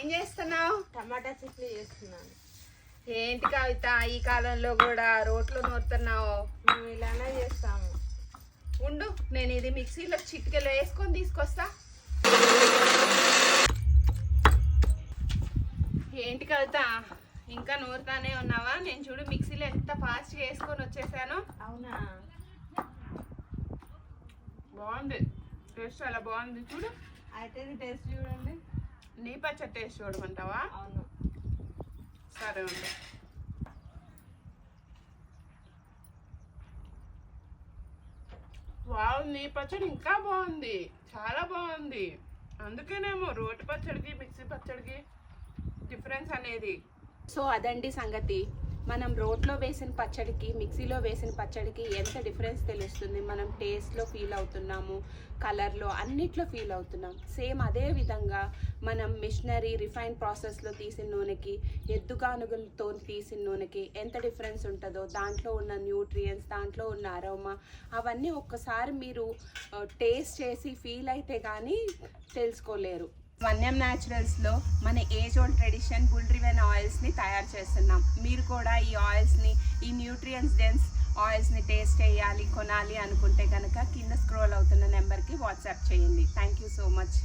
ఏం చేస్తున్నావు? టమాటా చట్నీ చేస్తున్నాను. ఏంటి కవిత ఈ కాలంలో కూడా రోట్లో నూరుతున్నావు? మేము ఇలానే చేస్తాము. ఉండు, నేను ఇది మిక్సీలో చిటికెలో వేసుకొని తీసుకొస్తా. ఏంటి కవిత ఇంకా నూరుతానే ఉన్నావా? నేను చూడు మిక్సీలో ఎంత ఫాస్ట్గా వేసుకొని వచ్చేసాను. అవునా? బాగుంది, టేస్ట్ చాలా బాగుంది. చూడు అయితే ఇది టేస్ట్ చూడండి. నీ పచ్చడి టేస్ట్ చూడమంటావా? అవును. సరే ఉండు. బాగుంది, పచ్చడి ఇంకా బాగుంది, చాలా బాగుంది. అందుకేనేమో రోటి పచ్చడికి మిక్సీ పచ్చడికి డిఫరెన్స్ అనేది. సో అదండి సంగతి. మనం రోట్లో వేసిన పచ్చడికి మిక్సీలో వేసిన పచ్చడికి ఎంత డిఫరెన్స్ తెలుస్తుంది. మనం టేస్ట్లో ఫీల్ అవుతున్నాము, కలర్లో అన్నిట్లో ఫీల్ అవుతున్నాం. సేమ్ అదే విధంగా మనం మిషనరీ రిఫైన్ ప్రాసెస్లో తీసిన నూనెకి ఎద్దుగానుగులతో తీసిన నూనెకి ఎంత డిఫరెన్స్ ఉంటుందో, దాంట్లో ఉన్న న్యూట్రియంట్స్, దాంట్లో ఉన్న అరోమా, అవన్నీ ఒక్కసారి మీరు టేస్ట్ చేసి ఫీల్ అయితే కానీ తెలుసుకోలేరు. వన్యం న్యాచురల్స్లో మన age old tradition bull driven ఆయిల్స్ని తయారు చేస్తున్నాం. మీరు కూడా ఈ ఆయిల్స్ని, ఈ న్యూట్రియంట్స్ డెన్స్ ఆయిల్స్ని టేస్ట్ చేయాలి, కొనాలి అనుకుంటే కనుక కింద స్క్రోల్ అవుతున్న నెంబర్కి వాట్సాప్ చేయండి. Thank you so much.